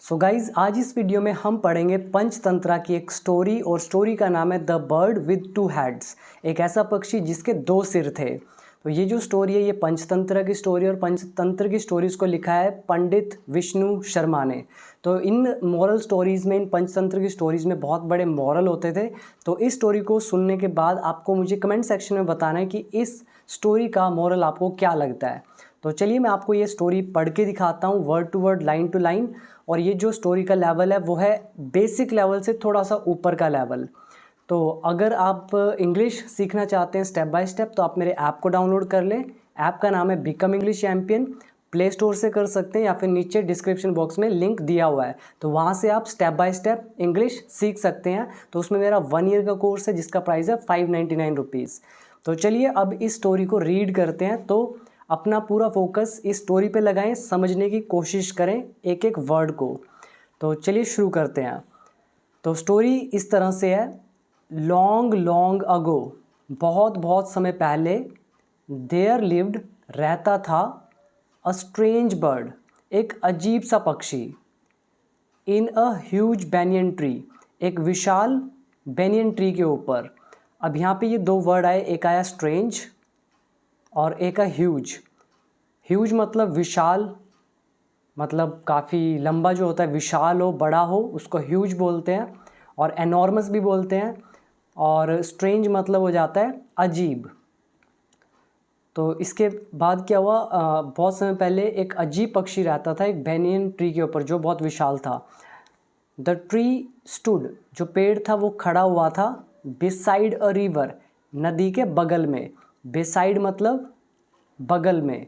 So guys आज इस video में हम पढ़ेंगे पंचतंत्रा की एक स्टोरी और स्टोरी का नाम है the bird with two heads. एक ऐसा पक्षी जिसके दो सिर थे। तो ये जो स्टोरी है ये पंचतंत्र की स्टोरी और पंचतंत्र की स्टोरीज़ को लिखा है पंडित विष्णु शर्मा ने। तो इन मॉरल स्टोरीज़ में, इन पंचतंत्र की स्टोरीज़ में बहुत बड़े मॉरल होते थे। तो इस स्टोरी को सुनने के बाद आपको मुझे कमेंट सेक्शन में बताना है कि इस स्टोरी का मॉरल आपको क्या लगता है। तो चलिए मैं आपको ये स्टोरी पढ़ के दिखाता हूँ word to word, line to line. और ये जो स्टोरी का लेवल है वो है बेसिक लेवल से थोड़ा सा ऊपर का लेवल। तो अगर आप इंग्लिश सीखना चाहते हैं स्टेप बाय स्टेप तो आप मेरे ऐप को डाउनलोड कर लें। ऐप का नाम है become English champion. Play store से कर सकते हैं या फिर नीचे डिस्क्रिप्शन बॉक्स में लिंक दिया हुआ है, तो वहाँ से आप स्टेप बाय स्टेप इंग्लिश सीख सकते हैं। तो उसमें मेरा 1 ईयर का कोर्स है जिसका प्राइस है 599 रुपीज़। तो चलिए अब इस स्टोरी को रीड करते हैं। तो अपना पूरा फोकस इस स्टोरी पे लगाएं, समझने की कोशिश करें एक एक वर्ड को। तो चलिए शुरू करते हैं। तो स्टोरी इस तरह से है। लॉन्ग लॉन्ग अगो, बहुत बहुत समय पहले, देयर लिव्ड, रहता था, अ स्ट्रेंज बर्ड, एक अजीब सा पक्षी, इन अ ह्यूज बैनियन ट्री, एक विशाल बैनियन ट्री के ऊपर। अब यहाँ पे ये दो वर्ड आए, एक आया स्ट्रेंज और एक है ह्यूज। ह्यूज मतलब विशाल, मतलब काफ़ी लंबा जो होता है, विशाल हो, बड़ा हो, उसको ह्यूज बोलते हैं। और एनॉर्मस भी बोलते हैं। और स्ट्रेंज मतलब हो जाता है अजीब। तो इसके बाद क्या हुआ, बहुत समय पहले एक अजीब पक्षी रहता था एक बैनियन ट्री के ऊपर जो बहुत विशाल था। द ट्री स्टूड, जो पेड़ था वो खड़ा हुआ था, बिसाइड अ रिवर, नदी के बगल में। बिसाइड मतलब बगल में।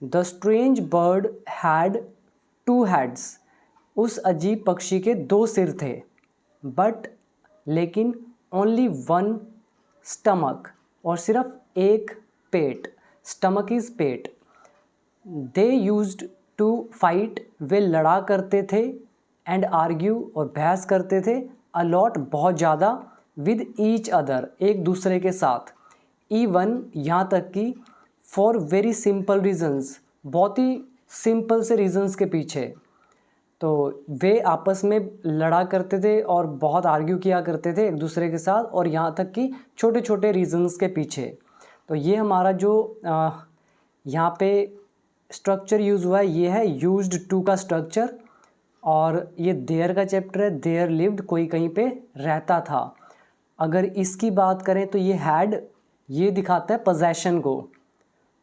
The strange bird had two heads, उस अजीब पक्षी के दो सिर थे। बट लेकिन ओनली वन स्टमक, और सिर्फ एक पेट। स्टमक इज पेट। दे यूज्ड टू फाइट, वे लड़ा करते थे। एंड आर्ग्यू, और बहस करते थे। अलॉट, बहुत ज़्यादा। विद ईच अदर, एक दूसरे के साथ। इवन, यहाँ तक कि फॉर वेरी सिंपल रीजन्स, बहुत ही सिंपल से रीजन्स के पीछे। तो वे आपस में लड़ा करते थे और बहुत आर्ग्यू किया करते थे एक दूसरे के साथ, और यहाँ तक कि छोटे छोटे रीजन्स के पीछे। तो ये हमारा जो यहाँ पे स्ट्रक्चर यूज़ हुआ है ये है यूज्ड टू का स्ट्रक्चर। और ये देयर का चैप्टर है, देयर लिव्ड, कोई कहीं पे रहता था। अगर इसकी बात करें तो ये हैड, ये दिखाता है पोजेशन को।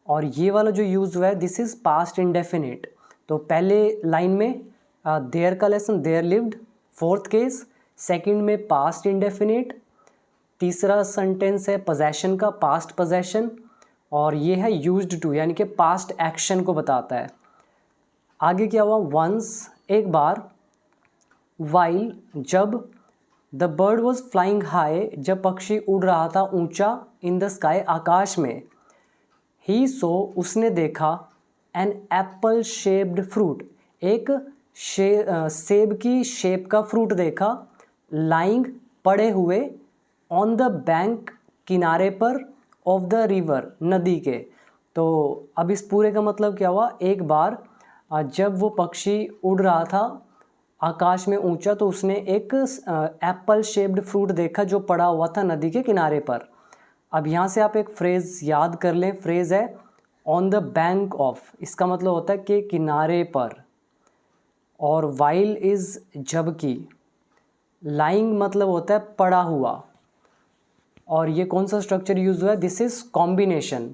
और ये वाला जो यूज़ हुआ है दिस इज़ पास्ट इंडेफिनिट। तो पहले लाइन में देयर का lesson, there lived, fourth case. Second में पास्ट इंडेफिनिट। तीसरा सेंटेंस है पोजेशन का, पास्ट पोजेशन। और ये है यूज्ड टू, यानी कि पास्ट एक्शन को बताता है। आगे क्या हुआ, वंस, एक बार। वाइल, जब। The bird was flying high, जब पक्षी उड़ रहा था ऊंचा। इन द स्काई, आकाश में। ही सो, उसने देखा। एन एप्पल शेप्ड फ्रूट, एक सेब की शेप का फ्रूट देखा। लाइंग, पड़े हुए। ऑन द बैंक, किनारे पर। ऑफ द रिवर, नदी के। तो अब इस पूरे का मतलब क्या हुआ, एक बार जब वो पक्षी उड़ रहा था आकाश में ऊंचा तो उसने एक एप्पल शेप्ड फ्रूट देखा जो पड़ा हुआ था नदी के किनारे पर। अब यहाँ से आप एक फ्रेज़ याद कर लें, फ्रेज़ है ऑन द बैंक ऑफ, इसका मतलब होता है कि किनारे पर। और वाइल इज़, जबकि। लाइंग मतलब होता है पड़ा हुआ। और ये कौन सा स्ट्रक्चर यूज़ हुआ है, दिस इज़ कॉम्बिनेशन।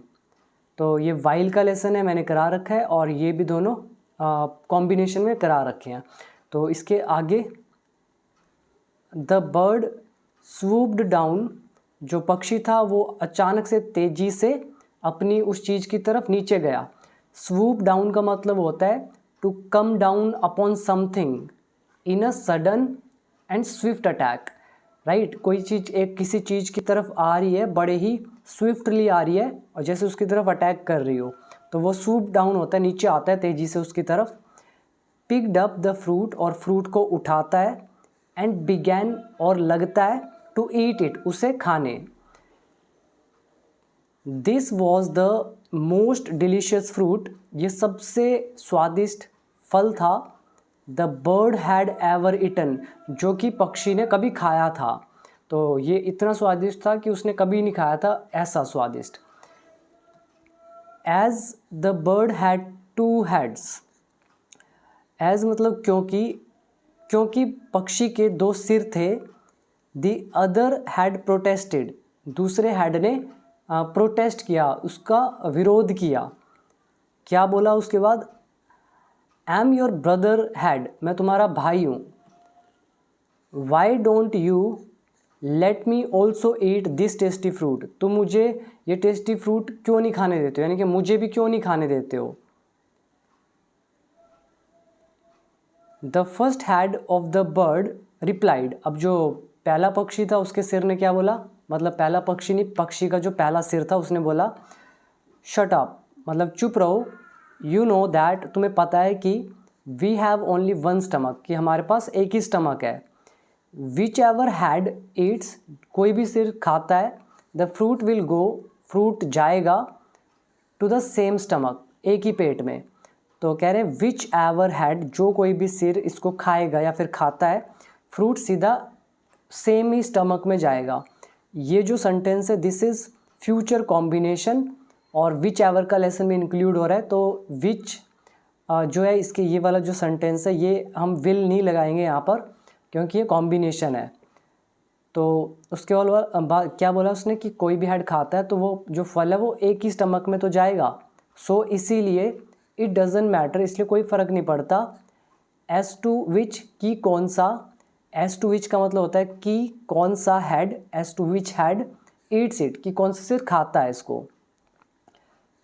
तो ये वाइल का लेसन है, मैंने करा रखा है, और ये भी दोनों कॉम्बिनेशन में करा रखे हैं। तो इसके आगे, द बर्ड स्वूप्ड डाउन, जो पक्षी था वो अचानक से तेज़ी से अपनी उस चीज़ की तरफ नीचे गया। स्वूप डाउन का मतलब होता है to come down upon something in a sudden and swift attack. Right, कोई चीज़ एक किसी चीज़ की तरफ आ रही है, बड़े ही स्विफ्टली आ रही है, और जैसे उसकी तरफ अटैक कर रही हो, तो वो स्वूप डाउन होता है, नीचे आता है तेज़ी से उसकी तरफ। पिक्ड अप द फ्रूट, और फ्रूट को उठाता है। एंड बिगैन, और लगता है, टू ईट इट, उसे खाने। This was the most delicious fruit, ये सबसे स्वादिष्ट फल था। The bird had ever eaten, जो कि पक्षी ने कभी खाया था। तो ये इतना स्वादिष्ट था कि उसने कभी नहीं खाया था, ऐसा स्वादिष्ट। As the bird had two heads, as मतलब क्योंकि पक्षी के दो सिर थे। द अदर हैड प्रोटेस्टेड, दूसरे हैड ने प्रोटेस्ट किया, उसका विरोध किया। क्या बोला उसके बाद? एम योर ब्रदर हैड, मैं तुम्हारा भाई हूँ। Why don't you let me also eat this tasty fruit, तुम मुझे ये टेस्टी फ्रूट क्यों नहीं खाने देते हो, यानी कि मुझे भी क्यों नहीं खाने देते हो। The first had of the bird replied, अब जो पहला पक्षी था उसके सिर ने क्या बोला, मतलब पहला पक्षी नहीं, पक्षी का जो पहला सिर था उसने बोला शट अप, मतलब चुप रहो। यू नो दैट, तुम्हें पता है कि we have only one stomach, कि हमारे पास एक ही स्टमक है। विच एवर हैड ईट्स, कोई भी सिर खाता है, the fruit will go, fruit जाएगा, टू द सेम स्टमक, एक ही पेट में। तो कह रहे हैं विच एवर हैड, जो कोई भी सिर इसको खाएगा या फिर खाता है, फ्रूट सीधा सेम ही स्टमक में जाएगा। ये जो सेंटेंस है दिस इज़ फ्यूचर कॉम्बिनेशन, और विच एवर का लेसन में इंक्लूड हो रहा है। तो विच जो है इसके ये वाला जो सेंटेंस है ये हम विल नहीं लगाएंगे यहाँ पर, क्योंकि ये कॉम्बिनेशन है। तो उसके बाद क्या बोला उसने कि कोई भी हेड खाता है तो वो जो फल है वो एक ही स्टमक में तो जाएगा। सो इसीलिए इट डजेंट मैटर, इसलिए कोई फ़र्क नहीं पड़ता। एज टू विच, की कौन सा, एज टू विच का मतलब होता है कि कौन सा head, as to which head eats it, कि कौन सा सिर खाता है इसको।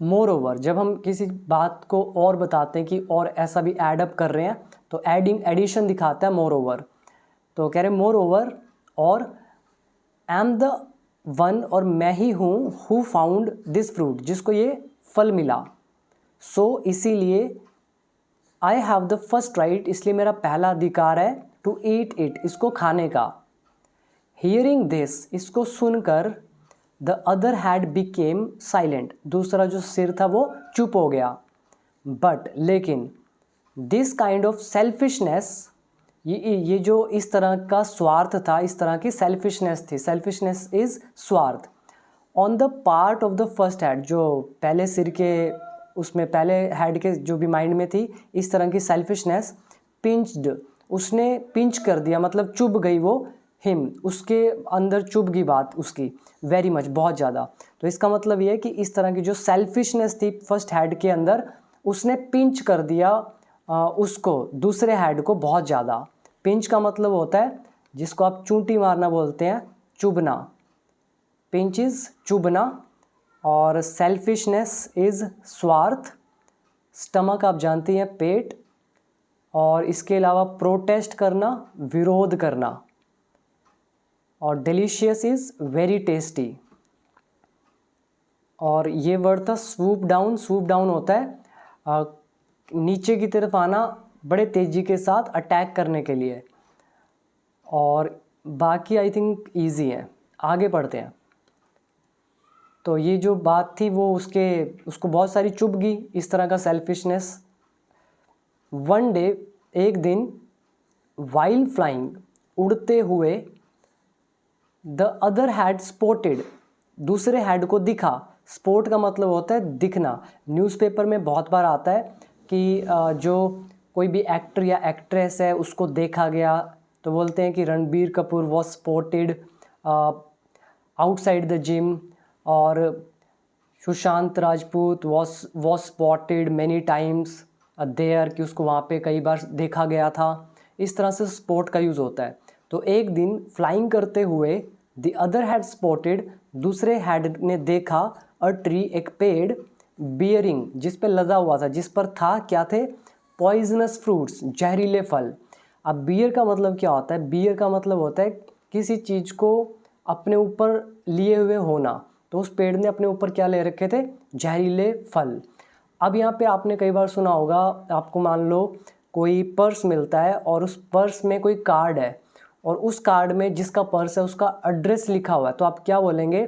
मोर ओवर, जब हम किसी बात को और बताते हैं कि और ऐसा भी एडअप कर रहे हैं तो एडिशन दिखाता है मोर ओवर। तो कह रहे मोर ओवर, और एम द वन, और मैं ही हूँ, हु फाउंड दिस फ्रूट, जिसको ये फल मिला। सो इसीलिए I have the first right, इसलिए मेरा पहला अधिकार है, टू ईट इट, इसको खाने का। हियरिंग दिस, इसको सुनकर, the other had became silent, दूसरा जो सिर था वो चुप हो गया। बट लेकिन दिस काइंड ऑफ सेल्फिशनेस, ये जो इस तरह का स्वार्थ था, इस तरह की सेल्फिशनेस थी, सेल्फिशनेस इज स्वार्थ, on the part of the first had, जो पहले सिर के उसमें पहले हेड के जो भी माइंड में थी इस तरह की सेल्फिशनेस, पिंच्ड, उसने पिंच कर दिया, मतलब चुभ गई वो, हिम, उसके अंदर चुभ गई बात उसकी, वेरी मच, बहुत ज़्यादा। तो इसका मतलब ये है कि इस तरह की जो सेल्फिशनेस थी फर्स्ट हेड के अंदर, उसने पिंच कर दिया उसको, दूसरे हेड को, बहुत ज़्यादा। पिंच का मतलब होता है जिसको आप चूंटी मारना बोलते हैं, चुभना, पिंच इज चुभना, और सेल्फिशनेस इज़ स्वार्थ, स्टमक आप जानती हैं पेट, और इसके अलावा प्रोटेस्ट करना, विरोध करना, और डिलीशियस इज़ वेरी टेस्टी। और ये वर्ड था स्वूप डाउन, स्वूप डाउन होता है नीचे की तरफ आना बड़े तेज़ी के साथ अटैक करने के लिए। और बाकी आई थिंक ईजी है, आगे पढ़ते हैं। तो ये जो बात थी वो उसको बहुत सारी चुभ गई, इस तरह का सेल्फिशनेस। वन डे, एक दिन, वाइल फ्लाइंग, उड़ते हुए, द अदर हैड स्पॉटेड, दूसरे हैड को दिखा। स्पॉट का मतलब होता है दिखना। न्यूज़पेपर में बहुत बार आता है कि जो कोई भी एक्टर या एक्ट्रेस है उसको देखा गया, तो बोलते हैं कि Ranbir Kapoor was spotted outside the gym, और Sushant Rajput was spotted many times there, कि उसको वहाँ पे कई बार देखा गया था। इस तरह से स्पॉट का यूज़ होता है। तो एक दिन फ्लाइंग करते हुए, द अदर हैड स्पॉटेड, दूसरे हैड ने देखा, अ ट्री, एक पेड़, बियरिंग, जिस पे लदा हुआ था, जिस पर था क्या थे, पॉइजनस फ्रूट्स, जहरीले फल। अब बियर का मतलब क्या होता है? बियर का मतलब होता है किसी चीज़ को अपने ऊपर लिए हुए होना। तो उस पेड़ ने अपने ऊपर क्या ले रखे थे? जहरीले फल। अब यहाँ पे आपने कई बार सुना होगा, आपको मान लो कोई पर्स मिलता है और उस पर्स में कोई कार्ड है, और उस कार्ड में जिसका पर्स है उसका एड्रेस लिखा हुआ है, तो आप क्या बोलेंगे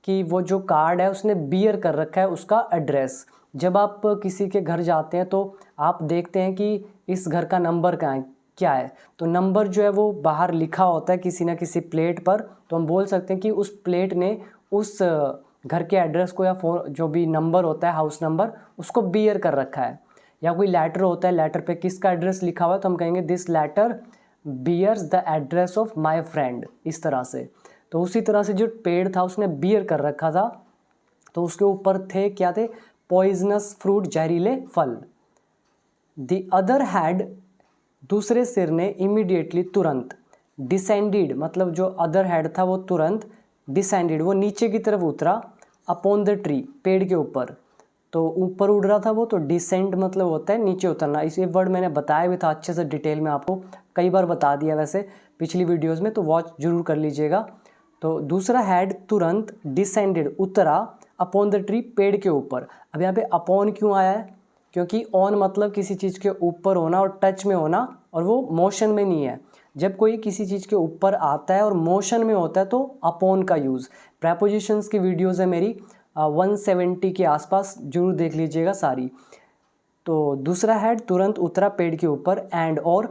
कि वो जो कार्ड है उसने बियर कर रखा है उसका एड्रेस। जब आप किसी के घर जाते हैं तो आप देखते हैं कि इस घर का नंबर क्या है। तो नंबर जो है वो बाहर लिखा होता है किसी ना किसी प्लेट पर, तो हम बोल सकते हैं कि उस प्लेट ने उस घर के एड्रेस को या फोन जो भी नंबर होता है हाउस नंबर उसको बियर कर रखा है। या कोई लेटर होता है, लेटर पे किसका एड्रेस लिखा हुआ है तो हम कहेंगे this letter bears the address of my friend, इस तरह से। तो उसी तरह से जो पेड़ था उसने बियर कर रखा था, तो उसके ऊपर थे क्या थे, पॉइजनस फ्रूट, जहरीले फल। द अदर हैड, दूसरे सिर ने, इमीडिएटली तुरंत, डिसेंडेड मतलब जो अदर हेड था वो तुरंत, डिसेंडेड वो नीचे की तरफ उतरा, अपॉन द ट्री पेड़ के ऊपर, तो ऊपर उड़ रहा था वो, तो डिसेंड मतलब होता है नीचे उतरना। इस वर्ड मैंने बताया भी था अच्छे से डिटेल में, आपको कई बार बता दिया वैसे पिछली वीडियोस में, तो वॉच जरूर कर लीजिएगा। तो दूसरा हैड तुरंत, डिसेंडेड उतरा, अपॉन द ट्री पेड़ के ऊपर। अब यहाँ पे अपॉन क्यों आया है, क्योंकि ऑन मतलब किसी चीज़ के ऊपर होना और टच में होना, और वो मोशन में नहीं है। जब कोई किसी चीज़ के ऊपर आता है और मोशन में होता है तो अपॉन का यूज़। प्रेपोजिशंस की वीडियोज़ है मेरी 170 के आसपास, जरूर देख लीजिएगा सारी। तो दूसरा हैड तुरंत उतरा पेड़ के ऊपर, एंड और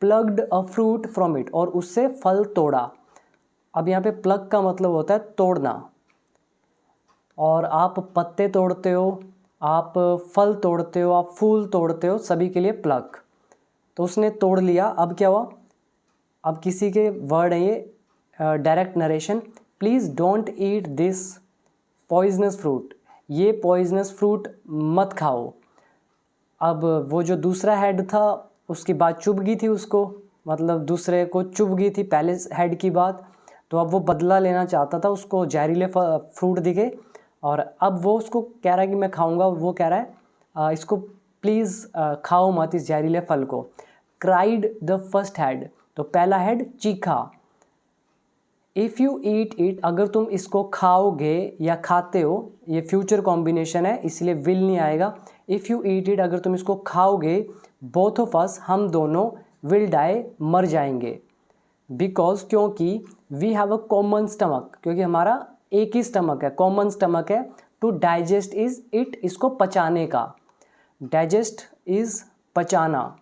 plugged a fruit from it, और उससे फल तोड़ा। अब यहाँ पे प्लग का मतलब होता है तोड़ना, और आप पत्ते तोड़ते हो, आप फल तोड़ते हो, आप फूल तोड़ते हो, सभी के लिए प्लग। तो उसने तोड़ लिया। अब क्या हुआ, अब किसी के वर्ड है ये, direct narration, please don't eat this poisonous fruit, ये पॉइजनस फ्रूट मत खाओ। अब वो जो दूसरा हेड था उसकी बात चुभ गई थी उसको, मतलब दूसरे को चुभ गई थी पहले हेड की बात, तो अब वो बदला लेना चाहता था, उसको जहरीले फ्रूट दिखे, और अब वो उसको कह रहा है कि मैं खाऊंगा, और वो कह रहा है इसको प्लीज़ खाओ मत इस जहरीले फल को। क्राइड द फर्स्ट हेड, तो पहला हेड चीखा। इफ़ यू ईट इट, अगर तुम इसको खाओगे या खाते हो, ये फ्यूचर कॉम्बिनेशन है इसलिए विल नहीं आएगा। इफ़ यू ईट इट, अगर तुम इसको खाओगे, बोथ ऑफ अस, हम दोनों, विल डाई, मर जाएंगे। बिकॉज, क्योंकि, we have a common stomach, क्योंकि हमारा एक ही स्टमक है, कॉमन स्टमक है। टू डाइजेस्ट इज इट, इसको पचाने का, डाइजेस्ट इज पचाना,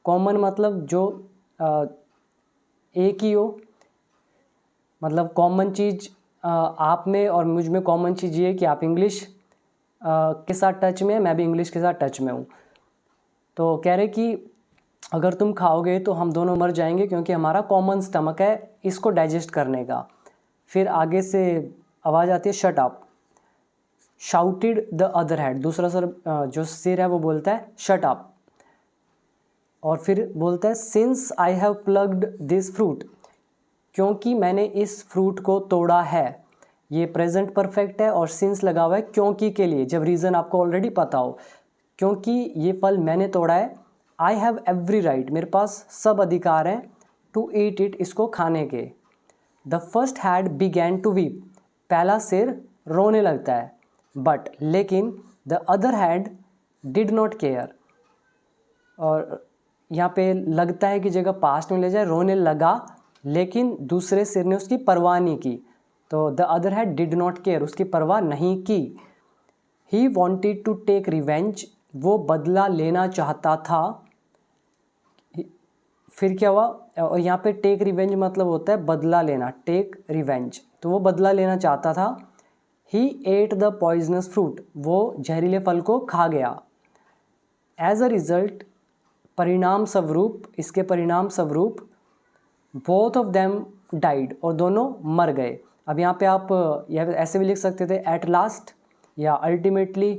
कॉमन मतलब जो एक ही हो, मतलब कॉमन चीज़ आप में और मुझ में कॉमन चीज़ ये है कि आप इंग्लिश के साथ टच में है, मैं भी इंग्लिश के साथ टच में हूँ। तो कह रहे कि अगर तुम खाओगे तो हम दोनों मर जाएंगे, क्योंकि हमारा कॉमन स्टमक है इसको डाइजेस्ट करने का। फिर आगे से आवाज़ आती है shut up, shouted the other head, दूसरा सर जो सिर है वो बोलता है शट अप, और फिर बोलता है since I have plugged this fruit, क्योंकि मैंने इस फ्रूट को तोड़ा है। ये प्रेजेंट परफेक्ट है और सिंस लगा हुआ है क्योंकि के लिए, जब रीज़न आपको ऑलरेडी पता हो, क्योंकि ये फल मैंने तोड़ा है। आई हैव एवरी राइट, मेरे पास सब अधिकार हैं, टू ईट इट, इसको खाने के। The first head began to weep, पहला सिर रोने लगता है, बट लेकिन, the other head did not care, और यहाँ पे लगता है कि जगह पास्ट में ले जाए, रोने लगा, लेकिन दूसरे सिर ने उसकी परवाह नहीं की, तो the other head did not care, उसकी परवाह नहीं की। He wanted to take revenge, वो बदला लेना चाहता था। फिर क्या हुआ, और यहाँ पे टेक रिवेंज मतलब होता है बदला लेना, टेक रिवेंज, तो वो बदला लेना चाहता था। ही एट द पॉइजनस फ्रूट, वो जहरीले फल को खा गया। एज अ रिजल्ट, परिणाम स्वरूप, इसके परिणाम स्वरूप, बोथ ऑफ देम डाइड, और दोनों मर गए। अब यहाँ पे आप ऐसे भी लिख सकते थे, एट लास्ट, या अल्टीमेटली,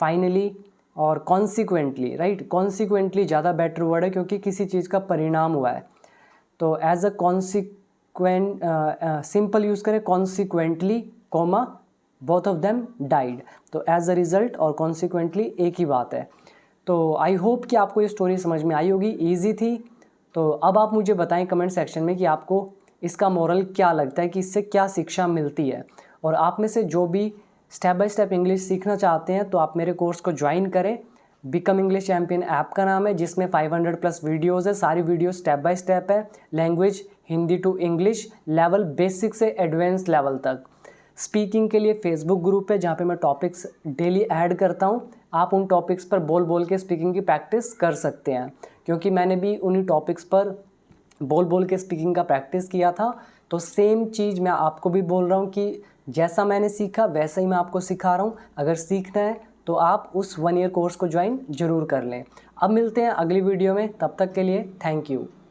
फाइनली, और कॉन्सिक्वेंटली, राइट। कॉन्सिक्वेंटली ज़्यादा बेटर वर्ड है क्योंकि किसी चीज़ का परिणाम हुआ है, तो as a consequent, simple use करें consequently, comma, both of them died, तो एज अ रिजल्ट और कॉन्सिक्वेंटली एक ही बात है। तो आई होप कि आपको ये स्टोरी समझ में आई होगी, ईजी थी। तो अब आप मुझे बताएं कमेंट सेक्शन में कि आपको इसका मोरल क्या लगता है, कि इससे क्या शिक्षा मिलती है। और आप में से जो भी स्टेप बाय स्टेप इंग्लिश सीखना चाहते हैं तो आप मेरे कोर्स को ज्वाइन करें। बिकम इंग्लिश चैम्पियन ऐप का नाम है, जिसमें 500+ वीडियोस है, सारी वीडियो स्टेप बाय स्टेप है, language Hindi to English, level basic से एडवांस लेवल तक। स्पीकिंग के लिए फेसबुक ग्रुप है जहाँ पे मैं टॉपिक्स डेली ऐड करता हूँ, आप उन टॉपिक्स पर बोल बोल के स्पीकिंग की प्रैक्टिस कर सकते हैं, क्योंकि मैंने भी उन्हीं टॉपिक्स पर बोल बोल के स्पीकिंग का प्रैक्टिस किया था। तो सेम चीज़ मैं आपको भी बोल रहा हूँ कि जैसा मैंने सीखा वैसा ही मैं आपको सिखा रहा हूँ। अगर सीखना है तो आप उस 1 ईयर कोर्स को ज्वाइन ज़रूर कर लें। अब मिलते हैं अगली वीडियो में, तब तक के लिए थैंक यू।